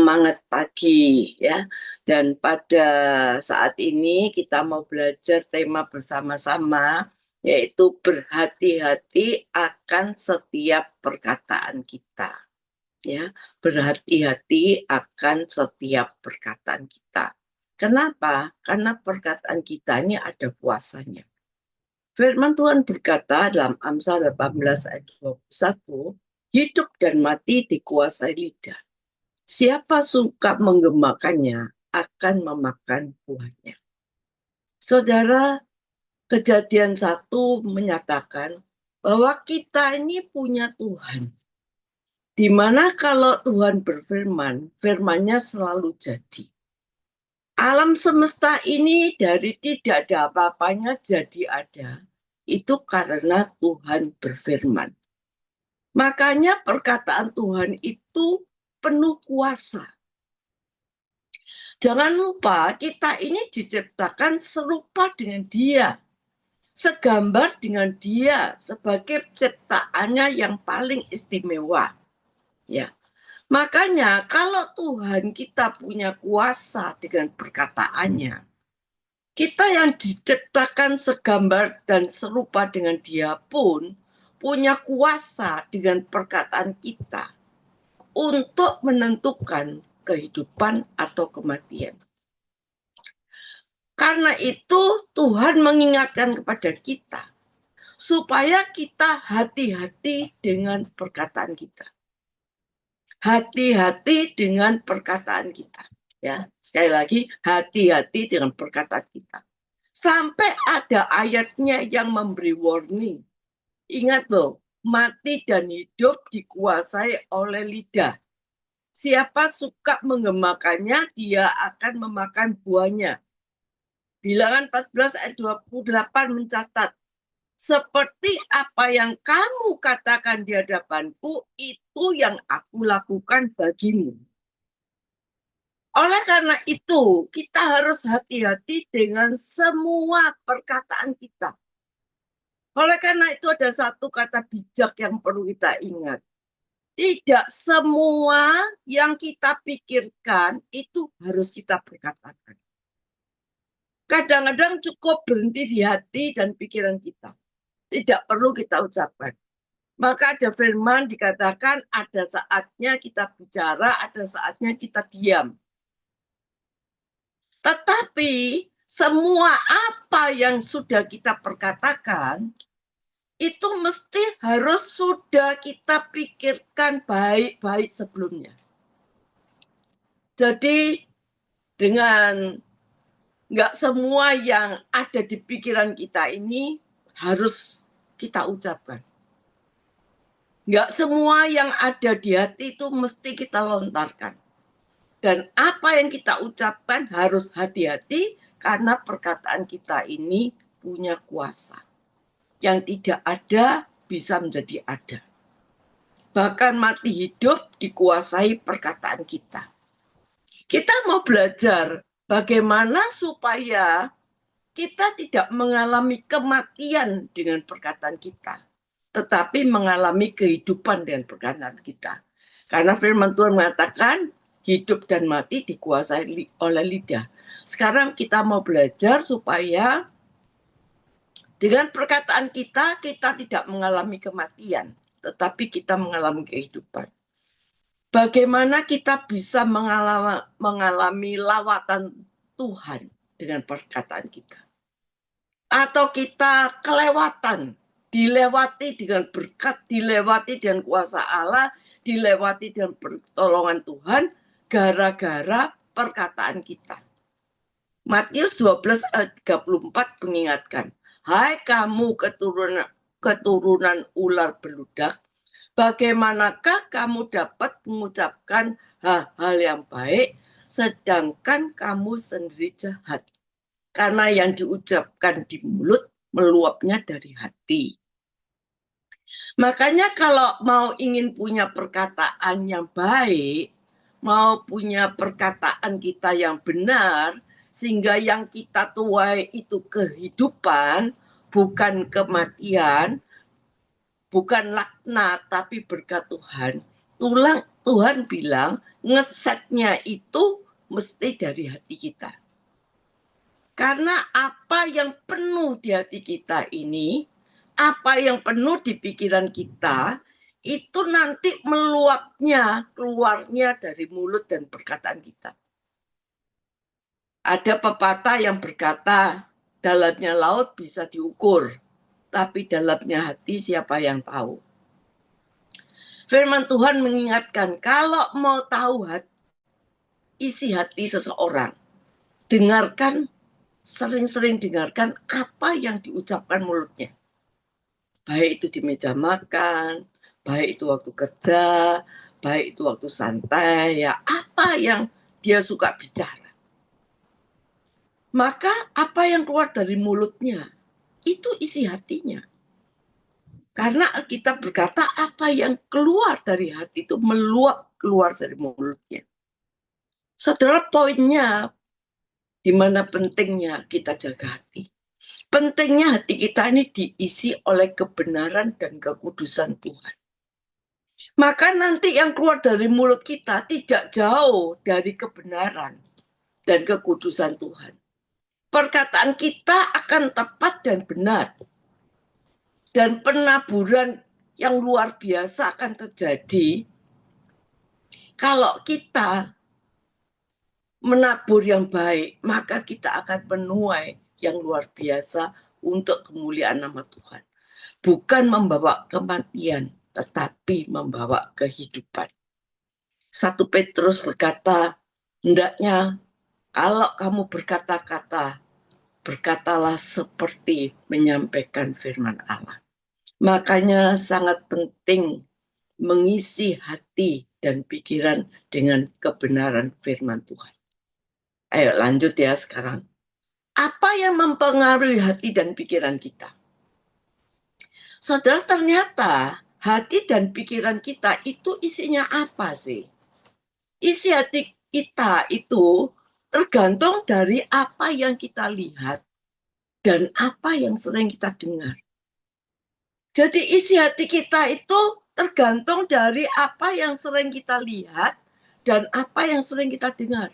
semangat pagi ya. Dan pada saat ini kita mau belajar tema bersama-sama, yaitu berhati-hati akan setiap perkataan kita. Ya, berhati-hati akan setiap perkataan kita. Kenapa? Karena perkataan kita ini ada kuasanya. Firman Tuhan berkata dalam Amsal 18 ayat 21, hidup dan mati dikuasai lidah. Siapa suka menggemakannya akan memakan buahnya. Saudara, Kejadian 1 menyatakan bahwa kita ini punya Tuhan. Di mana kalau Tuhan berfirman, firman-Nya selalu jadi. Alam semesta ini dari tidak ada apa-apanya jadi ada. Itu karena Tuhan berfirman. Makanya perkataan Tuhan itu penuh kuasa. Jangan lupa kita ini diciptakan serupa dengan Dia. Segambar dengan Dia sebagai ciptaannya yang paling istimewa. Ya. Makanya kalau Tuhan kita punya kuasa dengan perkataannya, kita yang diciptakan segambar dan serupa dengan Dia pun punya kuasa dengan perkataan kita untuk menentukan kehidupan atau kematian. Karena itu Tuhan mengingatkan kepada kita supaya kita hati-hati dengan perkataan kita. Hati-hati dengan perkataan kita. Ya, sekali lagi hati-hati dengan perkataan kita. Sampai ada ayatnya yang memberi warning. Ingat loh, mati dan hidup dikuasai oleh lidah. Siapa suka menggemakannya, dia akan memakan buahnya. Bilangan 14 ayat 28 mencatat, seperti apa yang kamu katakan di hadapanku, itu yang aku lakukan bagimu. Oleh karena itu, kita harus hati-hati dengan semua perkataan kita. Oleh karena itu ada satu kata bijak yang perlu kita ingat. Tidak semua yang kita pikirkan itu harus kita perkatakan. Kadang-kadang cukup berhenti di hati dan pikiran kita. Tidak perlu kita ucapkan. Maka ada firman dikatakan ada saatnya kita bicara, ada saatnya kita diam. Tetapi semua apa yang sudah kita perkatakan, itu mesti harus sudah kita pikirkan baik-baik sebelumnya. Jadi dengan nggak semua yang ada di pikiran kita ini harus kita ucapkan. Nggak semua yang ada di hati itu mesti kita lontarkan. Dan apa yang kita ucapkan harus hati-hati karena perkataan kita ini punya kuasa. Yang tidak ada bisa menjadi ada. Bahkan mati hidup dikuasai perkataan kita. Kita mau belajar bagaimana supaya kita tidak mengalami kematian dengan perkataan kita, tetapi mengalami kehidupan dengan perkataan kita. Karena firman Tuhan mengatakan hidup dan mati dikuasai oleh lidah. Sekarang kita mau belajar supaya dengan perkataan kita tidak mengalami kematian, tetapi kita mengalami kehidupan. Bagaimana kita bisa mengalami lawatan Tuhan dengan perkataan kita? Atau kita kelewatan, dilewati dengan berkat, dilewati dengan kuasa Allah, dilewati dengan pertolongan Tuhan, gara-gara perkataan kita. Matius 12 ayat 34 mengingatkan, hai kamu keturunan ular beludak, bagaimanakah kamu dapat mengucapkan hal-hal yang baik, sedangkan kamu sendiri jahat? Karena yang diucapkan di mulut meluapnya dari hati. Makanya kalau mau ingin punya perkataan yang baik, mau punya perkataan kita yang benar, sehingga yang kita tuai itu kehidupan, bukan kematian, bukan laknat, tapi berkat Tuhan. Tuhan bilang, ngesetnya itu mesti dari hati kita. Karena apa yang penuh di hati kita ini, apa yang penuh di pikiran kita, itu nanti meluapnya, keluarnya dari mulut dan perkataan kita. Ada pepatah yang berkata, dalamnya laut bisa diukur, tapi dalamnya hati siapa yang tahu. Firman Tuhan mengingatkan, kalau mau tahu isi hati seseorang, dengarkan, sering-sering dengarkan apa yang diucapkan mulutnya. Baik itu di meja makan, baik itu waktu kerja, baik itu waktu santai, ya apa yang dia suka bicara. Maka apa yang keluar dari mulutnya, itu isi hatinya. Karena kita berkata apa yang keluar dari hati itu meluap keluar dari mulutnya. Saudara, poinnya di mana pentingnya kita jaga hati. Pentingnya hati kita ini diisi oleh kebenaran dan kekudusan Tuhan. Maka nanti yang keluar dari mulut kita tidak jauh dari kebenaran dan kekudusan Tuhan. Perkataan kita akan tepat dan benar. Dan penaburan yang luar biasa akan terjadi kalau kita menabur yang baik, maka kita akan menuai yang luar biasa untuk kemuliaan nama Tuhan. Bukan membawa kematian, tetapi membawa kehidupan. 1 Petrus berkata, hendaknya kalau kamu berkata-kata, berkatalah seperti menyampaikan firman Allah. Makanya sangat penting mengisi hati dan pikiran dengan kebenaran firman Tuhan. Ayo lanjut ya sekarang. Apa yang mempengaruhi hati dan pikiran kita? Saudara, ternyata hati dan pikiran kita itu isinya apa sih? Isi hati kita itu tergantung dari apa yang kita lihat dan apa yang sering kita dengar. Jadi isi hati kita itu tergantung dari apa yang sering kita lihat dan apa yang sering kita dengar.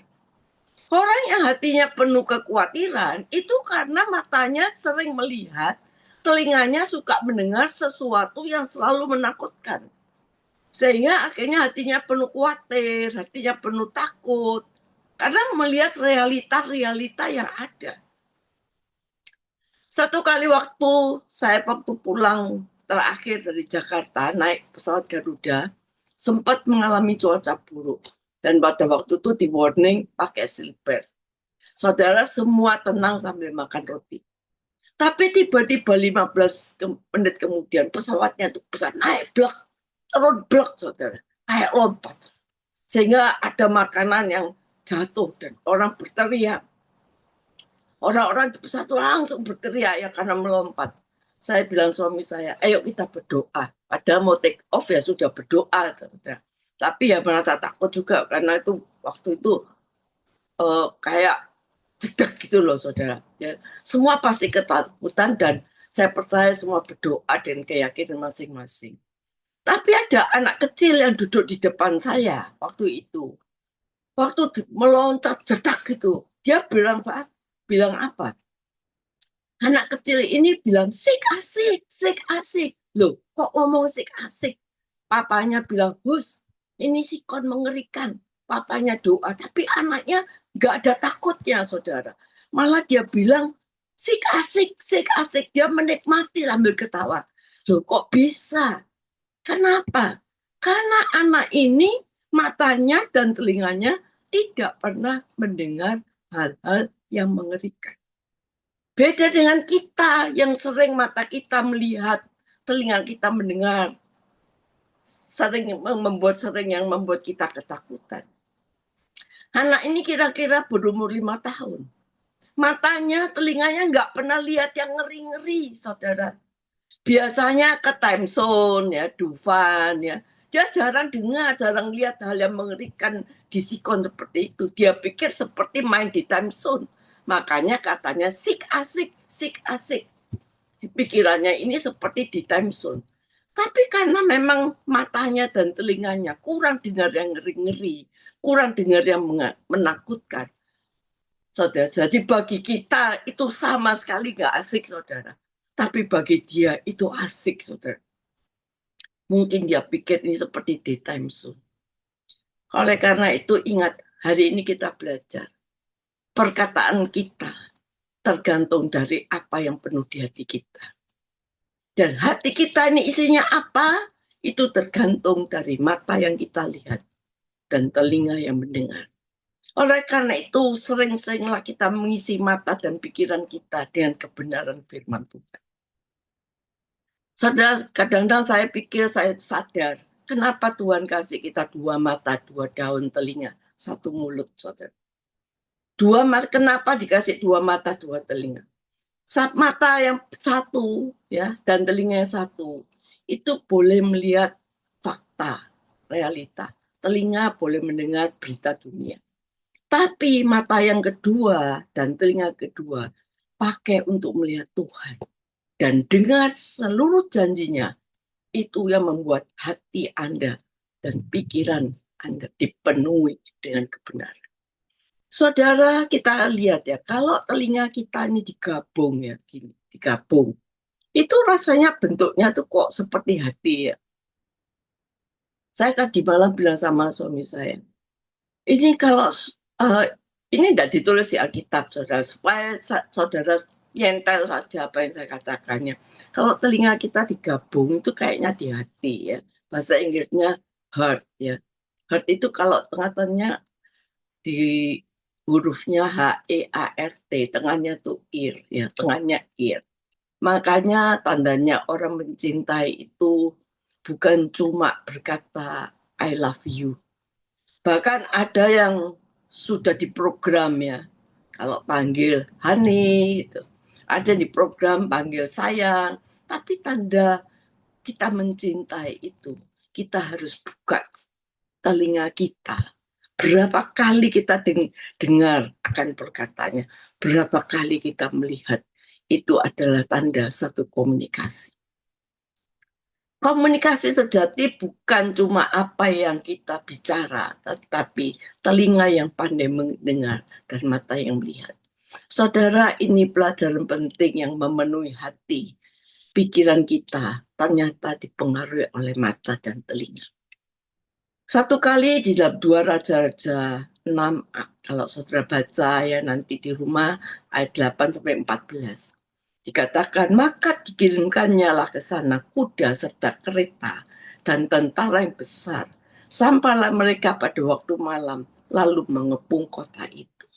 Orang yang hatinya penuh kekhawatiran itu karena matanya sering melihat, telinganya suka mendengar sesuatu yang selalu menakutkan. Sehingga akhirnya hatinya penuh khawatir, hatinya penuh takut. Karena melihat realita-realita yang ada. Satu kali saya waktu pulang terakhir dari Jakarta, naik pesawat Garuda, sempat mengalami cuaca buruk. Dan pada waktu itu di warning pakai silver. Saudara, semua tenang sambil makan roti. Tapi tiba-tiba 15 menit kemudian pesawatnya itu bisa naik blok, turun blok, saudara. Kayak lompat. Sehingga ada makanan yang jatuh dan orang berteriak. Orang-orang di pesawat langsung berteriak ya karena melompat. Saya bilang suami saya, ayo kita berdoa. Padahal mau take off ya sudah berdoa, saudara. Tapi ya merasa takut juga karena itu waktu itu kayak jedek gitu loh, saudara. Ya, semua pasti ketakutan dan saya percaya semua berdoa dan keyakinan masing-masing. Tapi ada anak kecil yang duduk di depan saya waktu itu. Waktu meloncat jedak gitu, dia bilang apa? Anak kecil ini bilang sik asik. Loh, kok ngomong sik asik? Papanya bilang, "Hus, ini sikon mengerikan." Papanya doa, tapi anaknya nggak ada takutnya, saudara. Malah dia bilang, sik asik. Dia menikmati sambil ketawa. Loh, kok bisa? Kenapa? Karena anak ini matanya dan telinganya tidak pernah mendengar hal-hal yang mengerikan. Beda dengan kita yang sering mata kita melihat, telinga kita mendengar, yang membuat kita ketakutan. Anak ini kira-kira berumur 5 tahun. Matanya, telinganya nggak pernah lihat yang ngeri-ngeri, saudara. Biasanya ke time zone, ya, Dufan, ya. Dia jarang dengar, jarang lihat hal yang mengerikan di sikon seperti itu. Dia pikir seperti main di time zone. Makanya katanya sik asik. Pikirannya ini seperti di time zone. Tapi karena memang matanya dan telinganya kurang dengar yang ngeri-ngeri, ukuran dengar yang menakutkan. Saudara, jadi bagi kita itu sama sekali nggak asik, saudara. Tapi bagi dia itu asik, saudara. Mungkin dia pikir ini seperti daytime show. Oleh karena itu ingat, hari ini kita belajar. Perkataan kita tergantung dari apa yang penuh di hati kita. Dan hati kita ini isinya apa? Itu tergantung dari mata yang kita lihat dan telinga yang mendengar. Oleh karena itu, sering-seringlah kita mengisi mata dan pikiran kita dengan kebenaran firman Tuhan. Saudara, kadang-kadang saya pikir, saya sadar, kenapa Tuhan kasih kita 2 mata, 2 daun telinga, 1 mulut, saudara. 2 mata, kenapa dikasih 2 mata, 2 telinga? Mata yang 1 ya dan telinga yang 1 itu boleh melihat fakta, realita. Telinga boleh mendengar berita dunia. Tapi mata yang kedua dan telinga kedua pakai untuk melihat Tuhan dan dengar seluruh janjinya. Itu yang membuat hati Anda dan pikiran Anda dipenuhi dengan kebenaran. Saudara, kita lihat ya, kalau telinga kita ini digabung ya, gini, digabung. Itu rasanya bentuknya tuh kok seperti hati ya. Saya tadi malam bilang sama suami saya, ini kalau ini tidak ditulis di Alkitab, saudara, supaya saudara nyentel saja apa yang saya katakannya. Kalau telinga kita digabung itu kayaknya di hati ya. Bahasa Inggrisnya heart ya. Heart itu kalau tengah-tengahnya di hurufnya HEART, tengahnya tuh ear ya, tengahnya ear. Makanya tandanya orang mencintai itu bukan cuma berkata I love you. Bahkan ada yang sudah diprogram ya. Kalau panggil honey, ada di program panggil sayang. Tapi tanda kita mencintai itu, kita harus buka telinga kita. Berapa kali kita dengar akan perkataannya. Berapa kali kita melihat. Itu adalah tanda satu komunikasi. Komunikasi terjadi bukan cuma apa yang kita bicara, tetapi telinga yang pandai mendengar dan mata yang melihat. Saudara, ini pelajaran penting yang memenuhi hati, pikiran kita, ternyata dipengaruhi oleh mata dan telinga. Satu kali di dalam 2 Raja-Raja 6, kalau saudara baca ya nanti di rumah, ayat 8-14. Dikatakan, maka dikirimkannya lah ke sana kuda serta kereta dan tentara yang besar. Sampailah mereka pada waktu malam, lalu mengepung kota itu.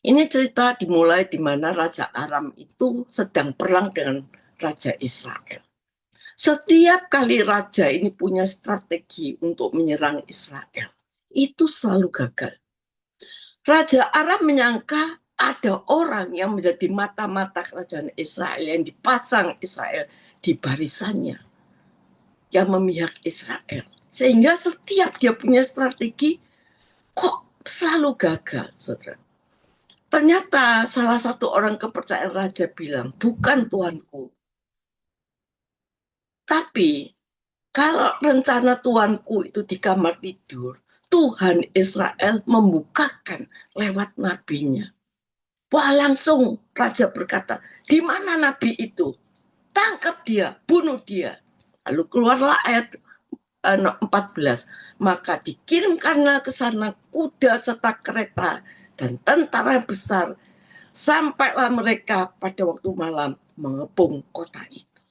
Ini cerita dimulai di mana Raja Aram itu sedang perang dengan Raja Israel. Setiap kali raja ini punya strategi untuk menyerang Israel, itu selalu gagal. Raja Aram menyangka ada orang yang menjadi mata-mata kerajaan Israel yang dipasang Israel di barisannya yang memihak Israel, sehingga setiap dia punya strategi kok selalu gagal, saudara. Ternyata salah satu orang kepercayaan raja bilang, bukan tuanku, tapi kalau rencana tuanku itu di kamar tidur, Tuhan Israel membukakan lewat nabinya. Wah, langsung raja berkata, di mana nabi itu? Tangkap dia, bunuh dia. Lalu keluarlah ayat 14. Maka dikirimkanlah ke sana kuda serta kereta dan tentara besar. Sampailah mereka pada waktu malam mengepung kota itu.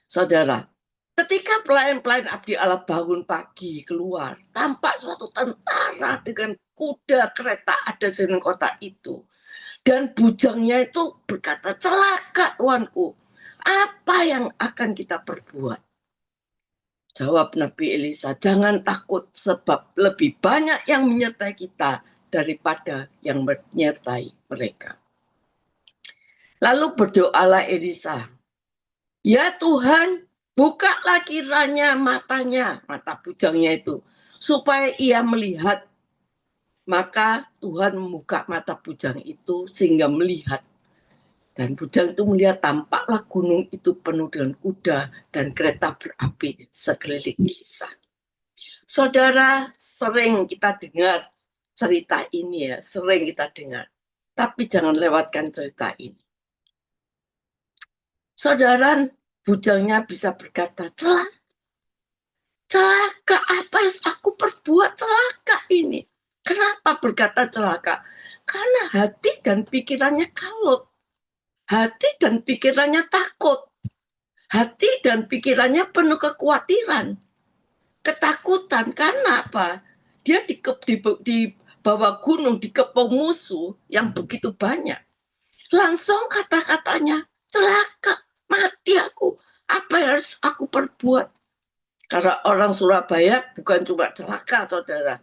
Saudara, ketika pelayan-pelayan abdi Allah bangun pagi keluar, tampak suatu tentara dengan kuda kereta ada di kota itu. Dan bujangnya itu berkata, celaka tuanku, apa yang akan kita perbuat? Jawab Nabi Elisa, jangan takut sebab lebih banyak yang menyertai kita daripada yang menyertai mereka. Lalu berdoalah Elisa, ya Tuhan, bukalah kiranya matanya, mata bujangnya itu, supaya ia melihat. Maka Tuhan membuka mata bujang itu sehingga melihat. Dan bujang itu melihat tampaklah gunung itu penuh dengan kuda dan kereta berapi sekeliling Elisa. Saudara, sering kita dengar cerita ini ya, sering kita dengar. Tapi jangan lewatkan cerita ini. Saudara, bujangnya bisa berkata, celaka, apa yang aku perbuat, celaka ini. Kenapa berkata celaka? Karena hati dan pikirannya kalut. Hati dan pikirannya takut. Hati dan pikirannya penuh kekhawatiran. Ketakutan. Karena apa? Dia di bawah gunung, dikepung musuh yang begitu banyak. Langsung kata-katanya, celaka, mati aku. Apa yang harus aku perbuat? Karena orang Surabaya bukan cuma celaka, saudara.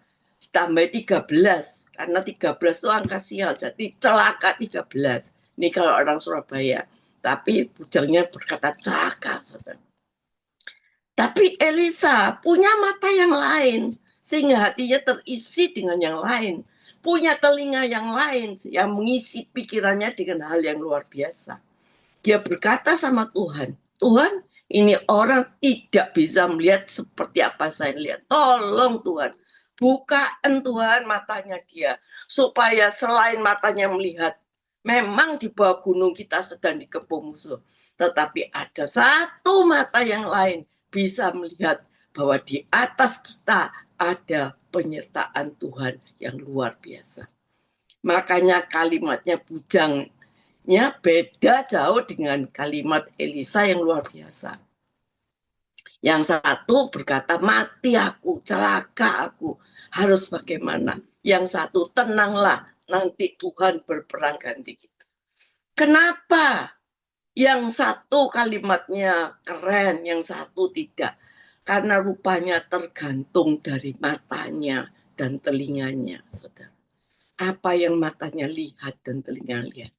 Tambah 13. Karena 13 itu angka sial. Jadi celaka 13. Ini kalau orang Surabaya. Tapi bujangnya berkata celaka, saudara. Tapi Elisa punya mata yang lain. Sehingga hatinya terisi dengan yang lain. Punya telinga yang lain. Yang mengisi pikirannya dengan hal yang luar biasa. Dia berkata sama Tuhan, Tuhan, ini orang tidak bisa melihat seperti apa saya lihat. Tolong Tuhan, bukaan Tuhan matanya dia. Supaya selain matanya melihat, memang di bawah gunung kita sedang dikepung musuh. Tetapi ada satu mata yang lain bisa melihat bahwa di atas kita ada penyertaan Tuhan yang luar biasa. Makanya kalimatnya bujangnya beda jauh dengan kalimat Elisa yang luar biasa. Yang satu berkata, mati aku, celaka aku, harus bagaimana? Yang satu, tenanglah, nanti Tuhan berperang ganti kita. Kenapa? Yang satu kalimatnya keren, yang satu tidak. Karena rupanya tergantung dari matanya dan telinganya, saudara. Apa yang matanya lihat dan telinga lihat.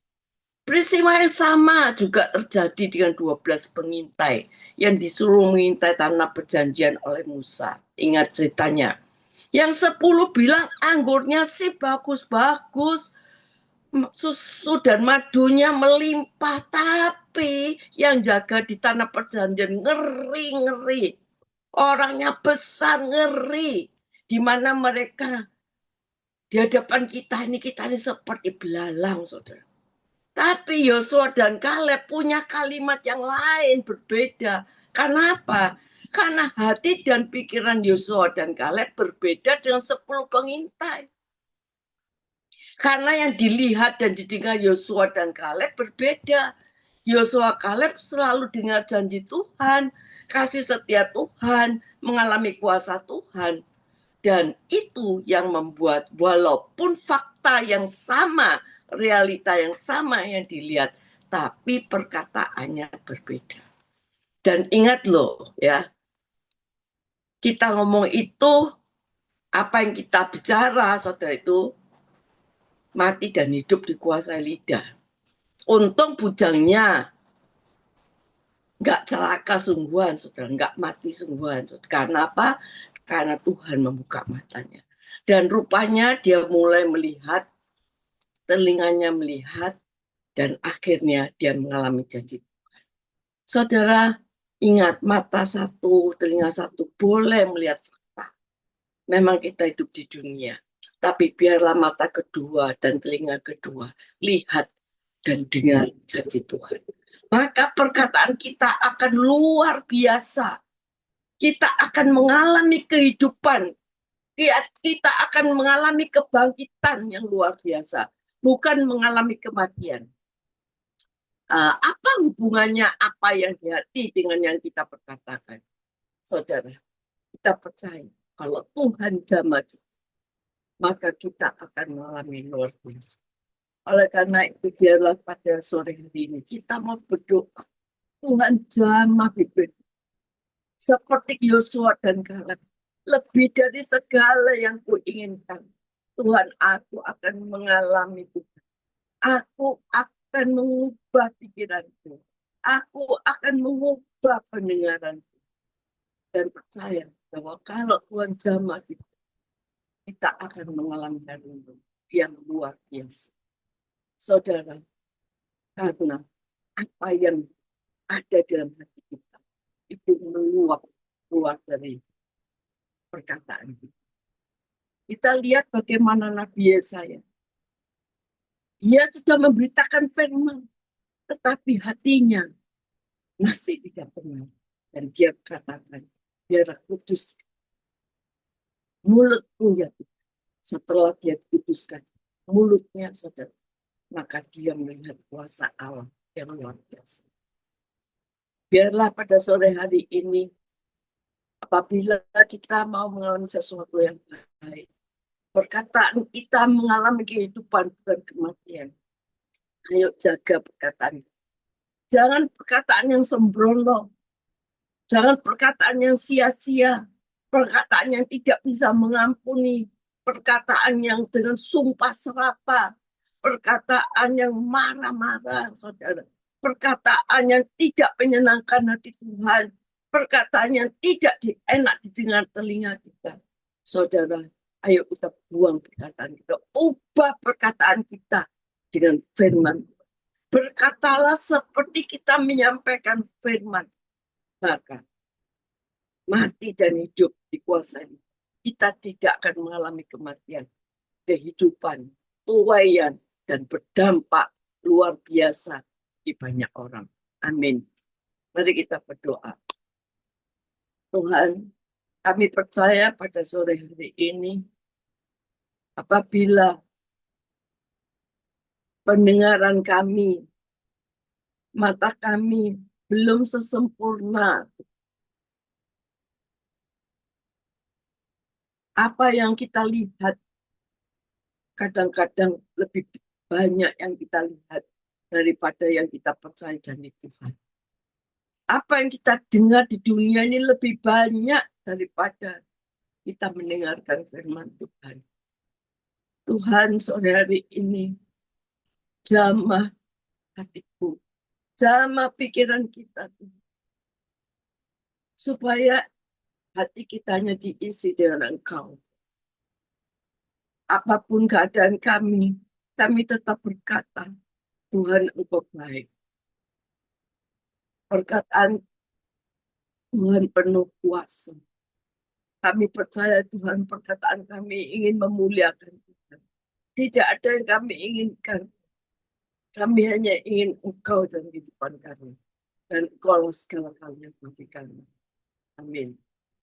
Peristiwa yang sama juga terjadi dengan 12 pengintai yang disuruh mengintai tanah perjanjian oleh Musa. Ingat ceritanya. Yang 10 bilang anggurnya sih bagus-bagus, susu dan madunya melimpah, tapi yang jaga di tanah perjanjian ngeri-ngeri. Orangnya besar, ngeri. Di mana mereka di hadapan kita ini seperti belalang, saudara. Tapi Yosua dan Kaleb punya kalimat yang lain berbeda. Karena apa? Karena hati dan pikiran Yosua dan Kaleb berbeda dengan 10 pengintai. Karena yang dilihat dan didengar Yosua dan Kaleb berbeda. Yosua Kaleb selalu dengar janji Tuhan, kasih setia Tuhan, mengalami kuasa Tuhan. Dan itu yang membuat walaupun fakta yang sama, realita yang sama yang dilihat, tapi perkataannya berbeda. Dan ingat loh ya, kita ngomong itu, apa yang kita bicara, saudara, itu mati dan hidup dikuasai lidah. Untung bujangnya nggak celaka sungguhan, saudara, nggak mati sungguhan. Saudara. Karena apa? Karena Tuhan membuka matanya. Dan rupanya dia mulai melihat, telinganya melihat, dan akhirnya dia mengalami janji Tuhan. Saudara, ingat, mata satu, telinga satu boleh melihat fakta. Memang kita hidup di dunia. Tapi biarlah mata kedua dan telinga kedua lihat dan dengar janji Tuhan. Maka perkataan kita akan luar biasa. Kita akan mengalami kehidupan. Kita akan mengalami kebangkitan yang luar biasa. Bukan mengalami kematian. Apa hubungannya apa yang di hati dengan yang kita perkatakan? Saudara, kita percaya kalau Tuhan jamah kita, maka kita akan mengalami luar biasa. Oleh karena itu, biarlah pada sore hari ini kita mau berdoa. Tuhan jamah bibir. Seperti Yosua dan Kaleb. Lebih dari segala yang kuinginkan. Tuhan, aku akan mengalami Tuhan. Aku akan mengubah pikiranku. Aku akan mengubah pendengaranku. Dan percaya bahwa kalau Tuhan jamah kita akan mengalami hari yang luar biasa. Saudara, karena apa yang ada dalam hati kita itu meluap keluar dari perkataan kita. Kita lihat bagaimana Nabi Yesaya. Dia sudah memberitakan firman, tetapi hatinya masih tidak benar. Dan dia katakan, biarlah kudus mulutku ya Tuhan. Setelah dia diputuskan mulutnya, saudara, maka dia melihat kuasa Allah yang luar biasa. Biarlah pada sore hari ini, apabila kita mau mengalami sesuatu yang baik, perkataan kita mengalami kehidupan bukan kematian. Ayo jaga perkataan. Jangan perkataan yang sembrono. Jangan perkataan yang sia-sia. Perkataan yang tidak bisa mengampuni. Perkataan yang dengan sumpah serapah. Perkataan yang marah-marah, saudara. Perkataan yang tidak menyenangkan hati Tuhan. Perkataan yang tidak enak didengar telinga kita. Saudara, ayo kita buang perkataan kita. Ubah perkataan kita dengan firman. Berkatalah seperti kita menyampaikan firman. Maka mati dan hidup dikuasai. Kita tidak akan mengalami kematian. Kehidupan, tuaian, dan berdampak luar biasa di banyak orang. Amin. Mari kita berdoa. Tuhan, kami percaya pada sore hari ini, apabila pendengaran kami, mata kami belum sesempurna apa yang kita lihat, kadang-kadang lebih banyak yang kita lihat daripada yang kita percaya dari Tuhan. Apa yang kita dengar di dunia ini lebih banyak daripada kita mendengarkan firman Tuhan. Tuhan, sore hari ini, jamah hatiku, jamah pikiran kita, supaya hati kita hanya diisi dengan Engkau. Apapun keadaan kami tetap berkata, Tuhan Engkau baik. Perkataan Tuhan penuh kuasa. Kami percaya Tuhan, perkataan kami ingin memuliakan Tuhan. Tidak ada yang kami inginkan. Kami hanya ingin Engkau dalam kehidupan kami. Dan Engkau segala galanya bagi kami. Amin.